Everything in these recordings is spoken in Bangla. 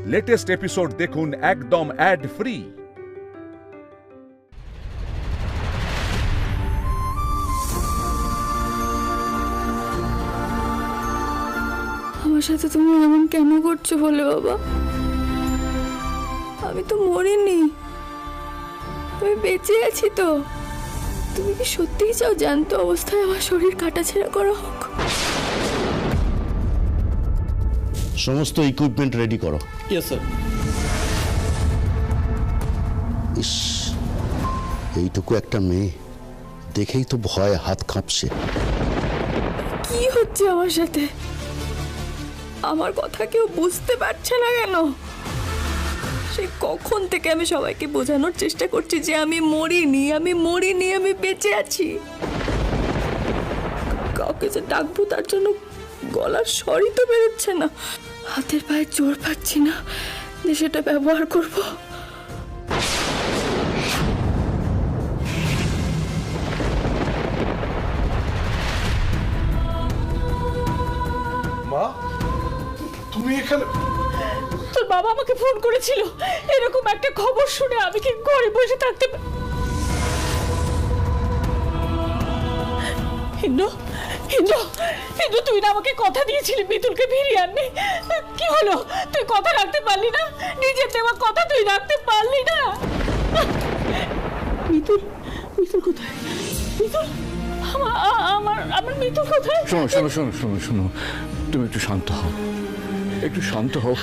লেটেস্ট এপিসোড দেখুন একদম অ্যাড ফ্রি। আমার সাথে তুমি এমন কেন করছো বলে বাবা? আমি তো মরিনি, আমি বেঁচে আছি তো। তুমি কি সত্যিই চাও জ্যান্ত অবস্থায় আমার শরীর কাটাছেঁড়া করা হোক? সমস্ত ইকুইপমেন্ট রেডি করো। Yes sir. ইস, এইটুকু একটা মেয়ে, দেখেই তো ভয়ে হাত কাঁপছে। কি হচ্ছে আমার সাথে? আমার কথা কেউ বুঝতে পারছে না কেন? সে কখন থেকে আমি সবাইকে বোঝানোর চেষ্টা করছি যে আমি মরিনি, আমি বেঁচে আছি। কাউকে যে ডাকবো তার জন্য গলার স্বরই তো বেরোচ্ছে না। হাতের পায়ে জোর পাচ্ছি না যে সেটা ব্যবহার করব। মা, তুমি এখানে? তোর বাবা আমাকে ফোন করেছিল, এরকম একটা খবর শুনে আমি কি ঘরে বসে থাকতে হিন্দু হিন্দু হিন্দু, তুই না আমাকে কথা দিয়েছিলি মিতুলকে ফিরিয়ে আনবি। কি হলো? তুই কথা রাখতে পারলি না? নিজের দেওয়া কথা তুই রাখতে পারলি না? মিতুল, মিতুল কোথায়? মিতুল, আমার মিতুল কোথায়? শোনো শোনো শোনো শোনো শোনো, তুমি একটু শান্ত হও, একটু শান্ত হও।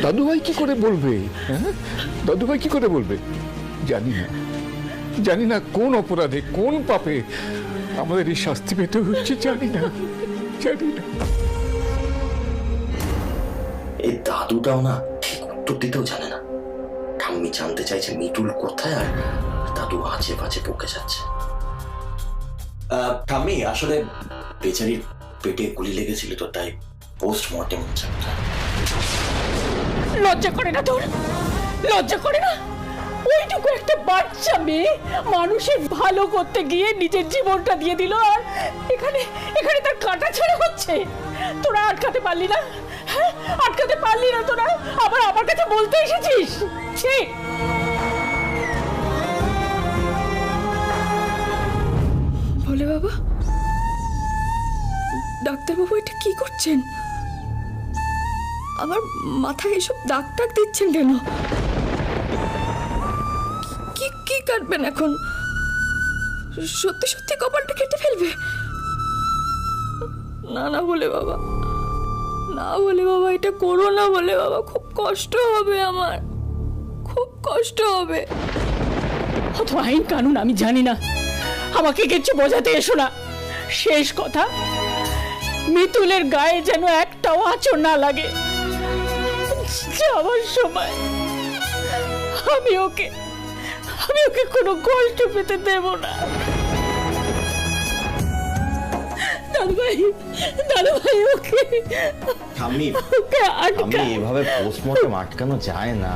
দাদুভাই কি করে বলবে? হ্যাঁ, দাদুভাই কি করে বলবে? জানি না, জানি না কোন অপরাধে, কোন পাপে আমাদের এই শাস্তি পেতে হচ্ছে, জানি না, জানি না। এই দাদুটাও না ঠিক উত্তর দিতেও জানে না। ঠাম্মি জানতে চাইছে মিতুল কোথায়, আর দাদু আজে বাজে বকে যাচ্ছে। ঠাম্মি, আসলে বেচারির পেটে গুলি লেগেছিল তো, তাই পোস্টমর্টেম হচ্ছে। লজ্জা করে না তোর? লজ্জা করে না? ওইটুকু একটা বাচ্চা মেয়ে মানুষের ভালো করতে গিয়ে নিজের জীবনটা দিয়ে দিল, আর এখানে এখানে তার কাটাছেঁড়া হচ্ছে। তোরা আটকাতে পারলি না? হ্যাঁ, আটকাতে পারলি না তোরা? আবার আমার কাছে বলতে এসেছিস? ঠিক বলে বাবা, ডাক্তারবাবু এটা কি করছেন? আমার মাথায় এসব দাগ টাগ দিচ্ছেন কেন? কি কি কাটবেন এখন? সত্যি সত্যি কপালটা কেটে ফেলবে? না না বলে বাবা, না বলে বাবা, এটা করো না বলে বাবা। খুব কষ্ট হবে আমার, খুব কষ্ট হবে। অত আইন কানুন আমি জানি না, আমাকে কিছু বোঝাতে এসো না। শেষ কথা, মিতুলের গায়ে যেন একটাও আঁচড় না লাগে। যাওয়ার সময় আমি ওকে কোনো কষ্ট পেতে দেব না। দাদুভাই, দাদুভাই, ওকে ঠাম্মি, এভাবে পোস্টমর্টেম আটকানো যায় না।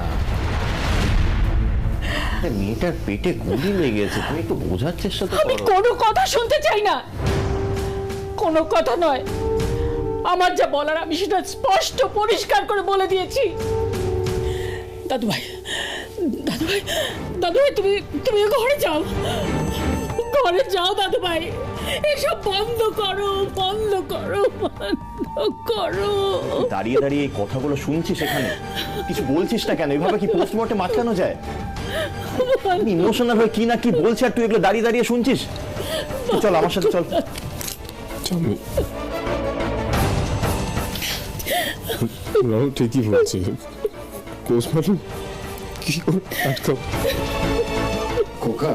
মেয়েটার পেটে গুলি লেগেছে, তুমি একটু বোঝার চেষ্টা তো আমি করো। কোনো কথা শুনতে চাই না, কোনো কথা নয়। আমার যা বলার আমি সেটা স্পষ্ট পরিষ্কার করে বলে দিয়েছি। দাদুভাই, দাদুভাই, দাদুভাই, তুমি ঘরে যাও, ঘরে যাও দাদুভাই। এসব বন্ধ করো, বন্ধ করো, বন্ধ করো। দাঁড়িয়ে দাঁড়িয়ে এই কথাগুলো শুনছিস, এখানে কিছু বলছিস না কেন? এভাবে কি পোস্টমর্টেম আটকানো যায়? ইমোশনাল হয়ে কি না কি বলছে, আর তুই এগুলো দাঁড়িয়ে দাঁড়িয়ে শুনছিস। চল আমার সাথে, চল। ঠিকই বলছি, পোস্টমর্টেম কি করে আটকাও? খোকা,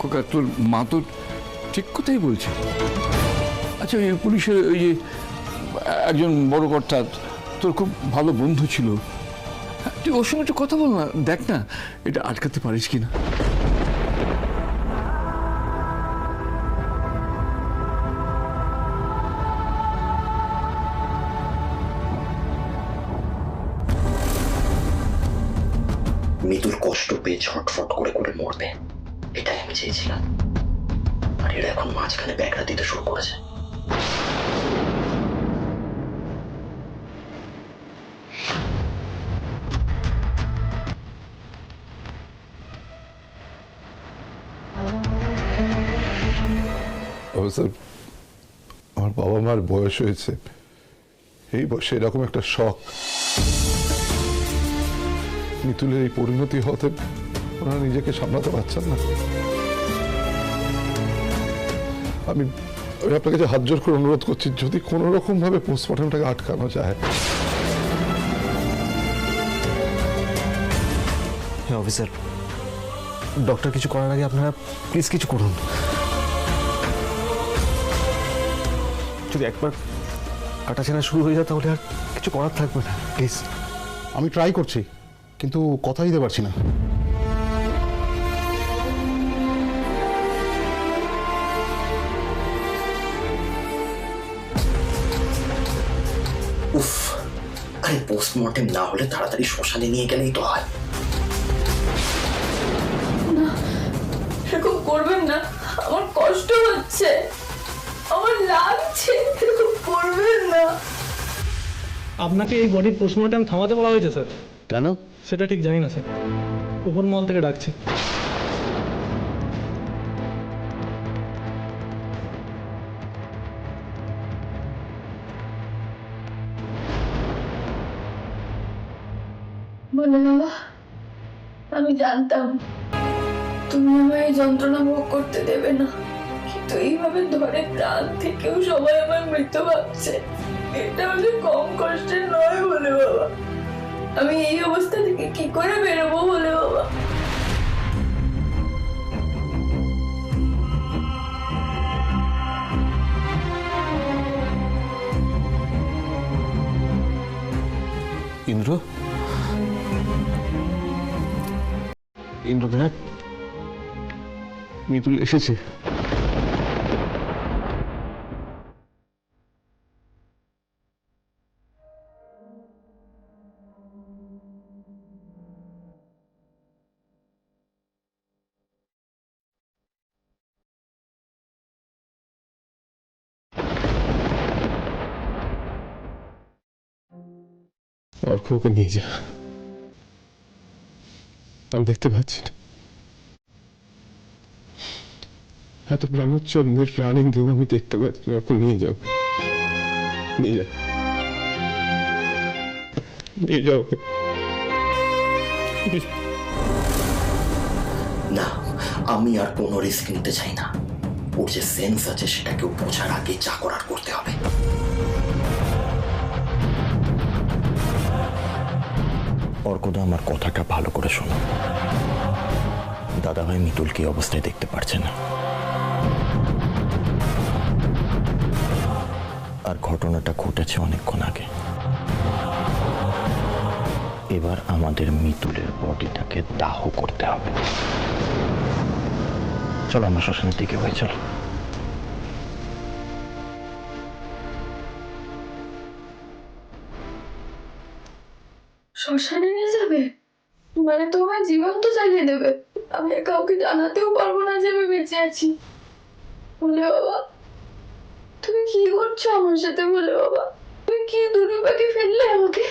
খোকা, তোর মা তো ঠিক কথাই বলছে। আচ্ছা, এই পুলিশের ওই যে একজন বড় কর্তা তোর খুব ভালো বন্ধু ছিল, তুই ওর সঙ্গে একটু কথা বল না, দেখ না এটা আটকাতে পারিস কিনা। মিতুল কষ্ট পেয়ে ছটফট করে করে মরবে, এটাই আমি চেয়েছিলাম। আর এরা এখন মাঝখানে ব্যাগরা দিতে শুরু করেছে। স্যার, আমার বাবা মার বয়স হয়েছে, এই বয়সে এরকম একটা শখ, মিতুলের এই পরিণতি হতে ওনারা নিজেকে সামলাতে পারছেন না। আমি আপনার কাছে হাত জোর করে অনুরোধ করছি, যদি কোনো রকম ভাবে পোস্টমর্টমটাকে আটকানো যায়। হ্যাঁ অফিসার, ডক্টর কিছু করার আগে আপনারা প্লিজ কিছু করুন। যদি একবার কাটাছেঁড়া শুরু হয়ে যায় তাহলে আর কিছু করার থাকবে না, প্লিজ। আমি ট্রাই করছি, কিন্তু কথা দিতে পারছি না। উফ, আরে পোস্টমর্টেম না হলে তাড়াতাড়ি শ্মশানে নিয়ে গেলেই তো হয়। এরকম করবেন না, আমার কষ্ট হচ্ছে, আমার লাগছে, এরকম করবেন না। আপনাকে এই বডির পোস্টমর্টম থামাতে বলা হয়েছে স্যার। কেন? সেটা ঠিক জানি না স্যার, উপর মহল থেকে ডাকছে। বলে বাবা, আমি জানতাম তুমি আমায় এই যন্ত্রণা ভোগ করতে দেবে না, কিন্তু এইভাবে ধরে প্রাণ থেকেও সবাই আমার মৃত্যু ভাবছে, এটা হলে কম কষ্টের নয়। বলে বাবা, আমি এই অবস্থা থেকে কি করে বেরোবো? বলে বাবা, ইন্দ্র, ইন্দ্র দেখ, মিতুল এসেছে। অর্ককে নিয়ে যা, আমি দেখতে পাচ্ছি না। এত প্রাণোচ্ছন্দের প্রাণীন দেব আমি দেখতে পাচ্ছি না। অর্ক নিয়ে যাও, নিয়ে যাও, নিয়ে যাও। না, আমি আর কোনো রিস্ক নিতে চাই না। ওর যে সেন্স আছে সেটাকেও বোঝার আগে যা করার করতে হবে। অর্কদা, আমার কথাটা ভালো করে শোনো। দাদাভাই মিতুলকে এই অবস্থায় দেখতে পারছে না, আর ঘটনাটা ঘটেছে অনেকক্ষণ আগে। এবার আমাদের মিতুলের বডিটাকে দাহ করতে হবে। চলো আমরা শ্মশানের দিকে ভাই, চলো। শ্মশানে নিয়ে যাবে মানে তোমার জীবন তো জ্বালিয়ে দেবে? আমি কাউকে জানাতেও পারবো না যে আমি বেঁচে আছি। বলে বাবা, তুমি কি করছো আমার সাথে? বলে বাবা, তুমি কি দুর্ভাগ্যে ফেললে আমাকে?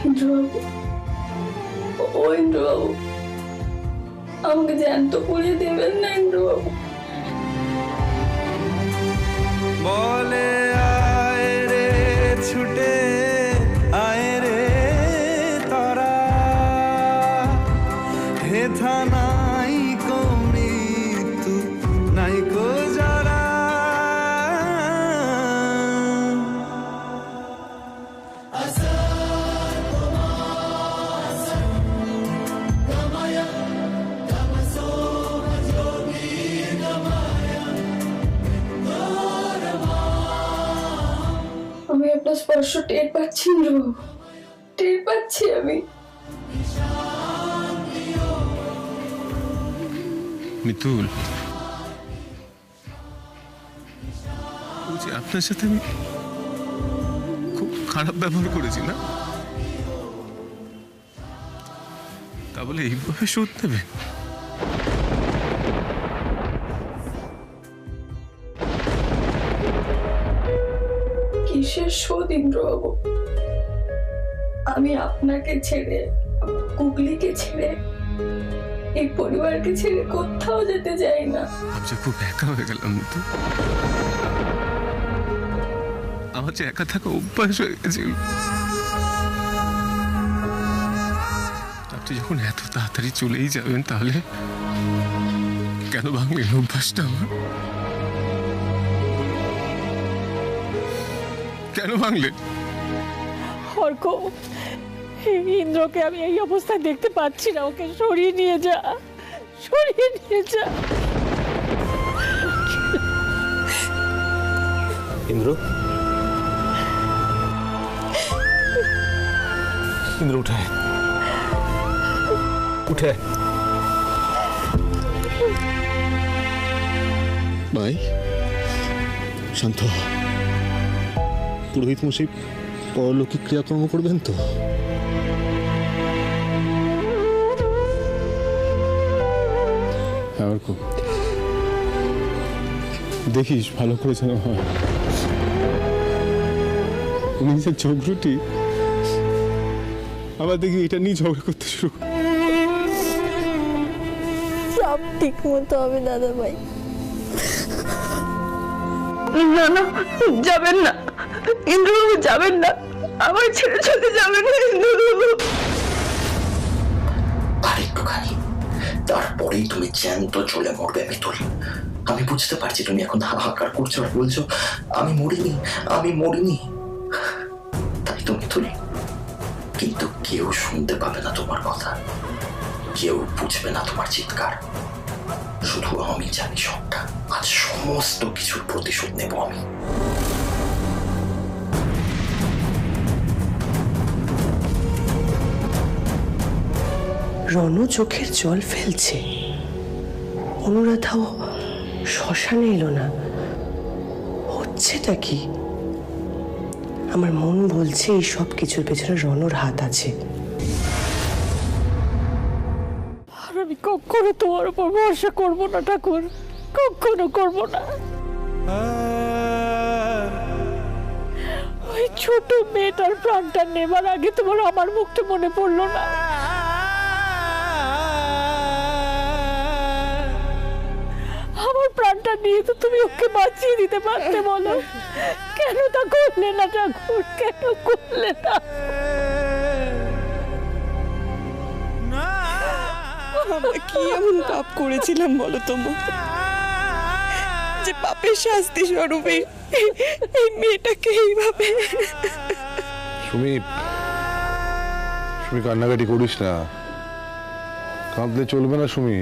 ইন্দ্রবাবু, ও ইন্দ্রবাবু, আমাকে জ্যান্ত পুড়িয়ে দেবেন না ইন্দ্রবাবু। বলে আয় রে ছুটে আয় রে তারা, হেথা নাই কো মৃত্যু নাই কো যারা। আমি আপনার স্পর্শ টের পাচ্ছি ইন্দ্রবাবু, টের পাচ্ছি আমি। মিতুল, বলছি আপনার সাথে আমি খুব খারাপ ব্যবহার করেছি না? তা বলে এইভাবে শোধ নেবে? কিসের শোধ ইন্দ্রবাবু? আমি আপনাকে ছেড়ে, গুগলিকে ছেড়ে, এই পরিবারকে ছেড়ে কোথাও যেতে চাই না। আমি যে খুব একা হয়ে গেলাম তো, আমার যে একা থাকা অভ্যাস হয়ে গেছিল। আপনি যখন এত তাড়াতাড়ি চলেই যাবেন, তাহলে কেন ভাঙলেন অভ্যাসটা আমার? কেন ভাঙলেন? অর্ক, ইন্দ্রকে আমি এই অবস্থায় দেখতে পাচ্ছি না। ওকে সরিয়ে নিয়ে যা, সরিয়ে নিয়ে যা। ইন্দ্র, ইন্দ্র উঠে আয়। উঠে আয়। ভাই শান্ত হ। পুরোহিত মশাই পরলৌকিক ক্রিয়াকর্ম করবেন তো? দেখিস ভালো করে যেন হয়। নিজের চোখ রুটি আবার দেখি এটা নিয়ে ঝগড়া করতে শুরু। সব ঠিক মতো হবে দাদা ভাই। না না, যাবেন না ইন্দ্রবাবু, যাবেন না, আমার ছেড়ে চলে যাবেন না ইন্দ্রবাবু। আরেকটুখানি, তারপরেই তুমি জ্যান্ত চলে মরবে মিতুল। আমি বুঝতে পারছি তুমি এখন হাহাকার করছো আর বলছো আমি মরিনি, আমি মরিনি, তাই তো মিতুল। কিন্তু কেউ শুনতে পাবে না তোমার কথা, কেউ বুঝবে না তোমার চিৎকার। শুধু আমি জানি সবটা। আজ সমস্ত কিছুর প্রতিশোধ নেব আমি। রণ চোখের জল ফেলছে, অনুরাধাও শ্মশানে এলো না, হচ্ছেটা কি? আমার মন বলছে এই সব কিছুর পেছনে রণর হাত আছে। আর আমি কখনো তোমার উপর ভরসা করবো না ঠাকুর, কখনো করবো না। ওই ছোট মেয়েটার প্রাণটা নেবার আগে তোমার আমার মুখটা মনে পড়লো না? আমার প্রাণটা নিয়ে তো তুমি ওকে বাঁচিয়ে দিতে পারতে, বলো কেন তা করলে না ঠাকুর, কেন করলে না? আমরা কি এমন পাপ করেছিলাম বলো তোমার, যে পাপের শাস্তি স্বরূপে এই মেয়েটাকে এইভাবে? সুমি, সুমি কান্নাকাটি করিস না, কাঁদলে চলবে না সুমি।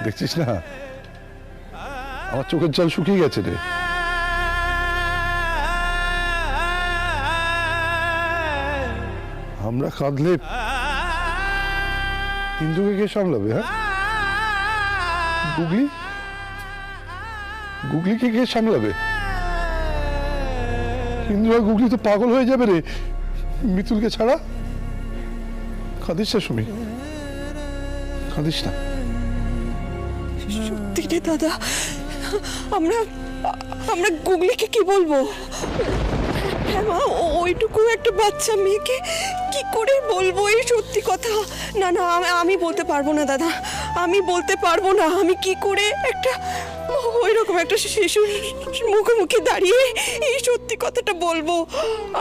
দেখছিস না আমার চোখের জল শুকিয়ে গেছে রে। আমরা কাঁদলে ইন্দুকে কে সামলাবে? হ্যাঁ, গুগলি, গুগলিকে কে সামলাবে? ইন্দু আর গুগলি তো পাগল হয়ে যাবে রে মিতুলকে ছাড়া। কাঁদিস না সুমি, কাঁদিস না। সত্যি রে দাদা, আমরা গুগলিকে কি বলবো? হ্যাঁ মা, ওই এটুকু একটা বাচ্চা মেয়েকে কি করে বলবো এই সত্যি কথা? না না, আমি বলতে পারবো না দাদা, আমি বলতে পারবো না। আমি কি করে একটা ওই রকম একটা শিশুর মুখোমুখি দাঁড়িয়ে এই সত্যি কথাটা বলবো?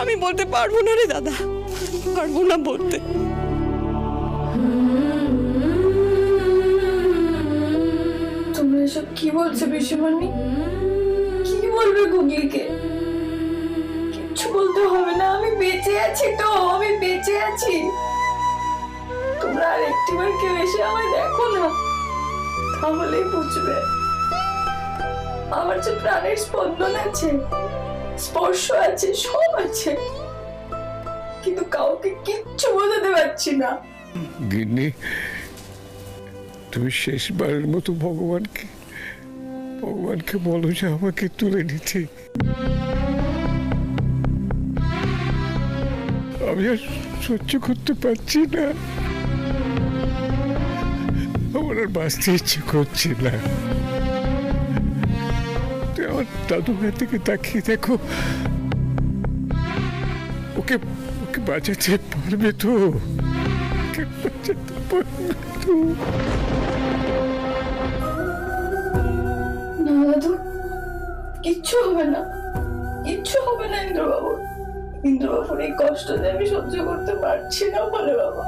আমি বলতে পারবো না রে দাদা, পারবো না বলতে। তোমরা এসব কি বলছো পিসিমণি? কি বলবে গুগলিকে? কিচ্ছু বলতে হবে না, আমি বেঁচে আছি তো, আমি বেঁচে আছি। তোমরা আর একটিবার কেউ এসে আমায় দেখো না, তাহলেই বুঝবে আমার যে প্রাণের স্পন্দন আছে, স্পর্শ আছে, সব আছে, কিন্তু কাউকে কিচ্ছু বোঝাতে পারছি না। গিন্নি, তুমি শেষবারের মতো ভগবানকে বলো যে আমাকে তুলে নিতে। আমি আর সহ্য করতে পারছি না, আমার আর বাঁচতে ইচ্ছে করছে না। তুই আমার দাদু ভাইয়ের দিকে তাকিয়ে দেখো, ওকে বাঁচাতে পারবে তো? ওকে বাঁচাতে পারবে তো? না দাদু, কিচ্ছু হবে না, কিচ্ছু হবে না ইন্দ্রবাবুর। ইন্দ্রবাবুর এই কষ্ট যে আমি সহ্য করতে পারছি না বলে বাবা।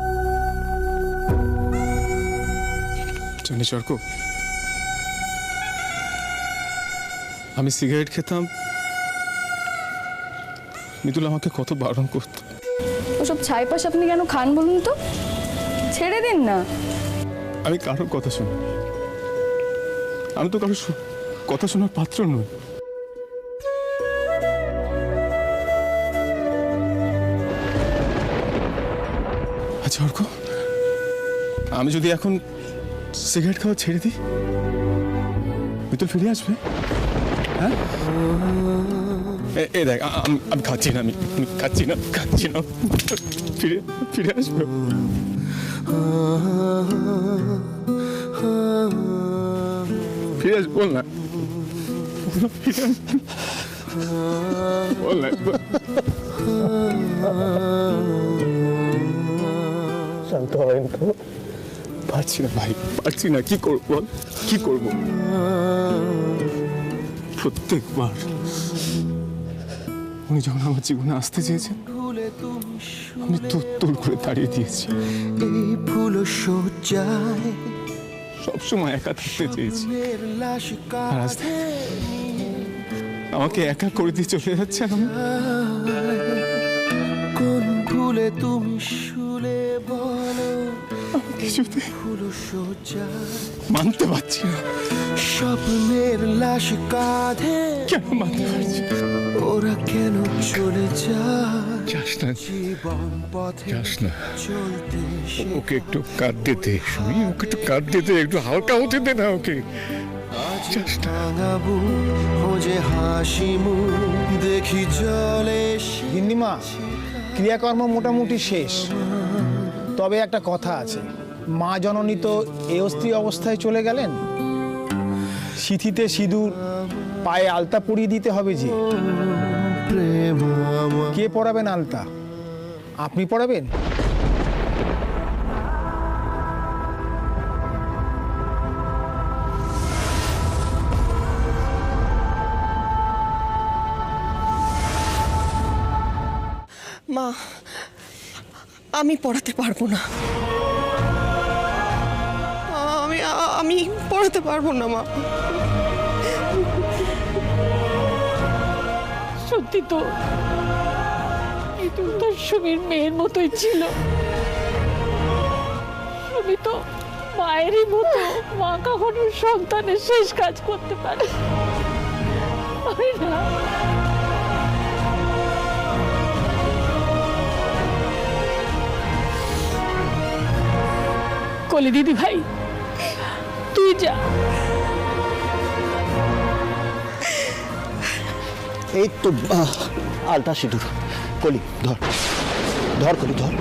জানিস অর্ক, আমি সিগারেট খেতাম, মিতুল আমাকে কত বারণ করতো। ওসব ছাইপাশ আপনি কেন খান বলুন তো? ছেড়ে দিন না। আমি কারোর কথা শুনি, আমি তো কারোর কথা শোনার পাত্র নই। আচ্ছা অর্ক, আমি যদি এখন সিগারেট খাওয়া ছেড়ে দিই, মিতুল ফিরে আসবে? হ্যাঁ, এ দেখ, আমি খাচ্ছি না, আমি খাচ্ছি না, ফিরে আসবে। ফিরে আসবে, বল না, ফিরে আসবে, বল না। শান্ত হবেন তো? পারছি না ভাই, পারছি না, কি করবো বল, কি করবো? প্রত্যেকবার উনি যখন আমার জীবনে আসতে চেয়েছেন, আমি তোর করে তাড়িয়ে দিয়েছি। এই ফুল সজ্জায় সবসময় একা থাকতে চেয়েছি, আর আজ আমাকে একা করে দিয়ে চলে যাচ্ছেন। আমি কোন ফুলে তুমি শুলে বলো, কিছুতে মানতে পারছি না। স্বপ্নের লাশ কাঁধে কেন মানতে পারছি? ওরা কেন চলে যায়? যাস না, যাস না, ওকে একটু কাঁদতে দে, শুনি, ওকে একটু কাঁদতে দে, একটু হালকা হতে দে না ওকে। যে হাসি মুখ দেখি চলে। গিন্নিমা, ক্রিয়াকর্ম মোটামুটি শেষ, তবে একটা কথা আছে, মা জননী তো এই অস্থির অবস্থায় চলে গেলেন, সিঁথিতে সিঁদুর, পায়ে আলতা পরিয়ে দিতে হবে। যে কে পরাবেন আলতা? আপনি পরাবেন? মা, আমি পড়াতে পারবো না, আমি পড়াতে পারবো না মা। সত্যি তো, মিতুল তো সুমির মেয়ের মতোই ছিল। সুমি তো মায়েরই মতো, মা কখনো সন্তানের শেষ কাজ করতে পারে না। কলি দিদি ভাই, তুই যা। এই তো আলতা সিঁদুর। কলি ধর, কলি ধর।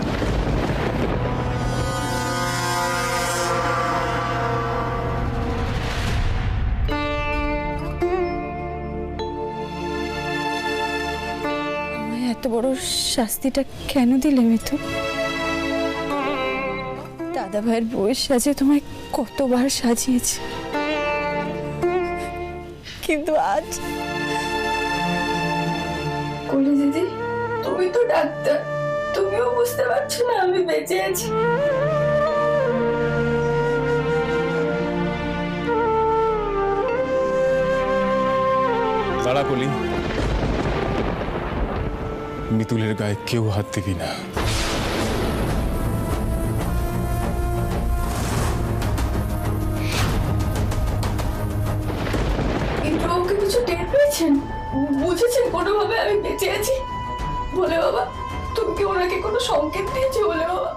আমায় এত এত বড় শাস্তিটা কেন দিলে মিথুন? দাদা ভাইয়ের বউয়ের সাজে তোমায় কতবার সাজিয়েছে, কিন্তু আজ কোলে দিদি, তুমি তো ডাক্তার, তুমিও বুঝতে পারছো না আমি বেঁচে আছি। দাঁড়া কলি, মিতুলের গায়ে কেউ হাত দিবি না। কিন্তু ওকে কিছু টের পেয়েছেন, বুঝেছেন কোনোভাবে আমি বেঁচে আছি? বলে বাবা, তুমি কি ওনাকে কোনো সংকেত দিয়েছো? বলে বাবা।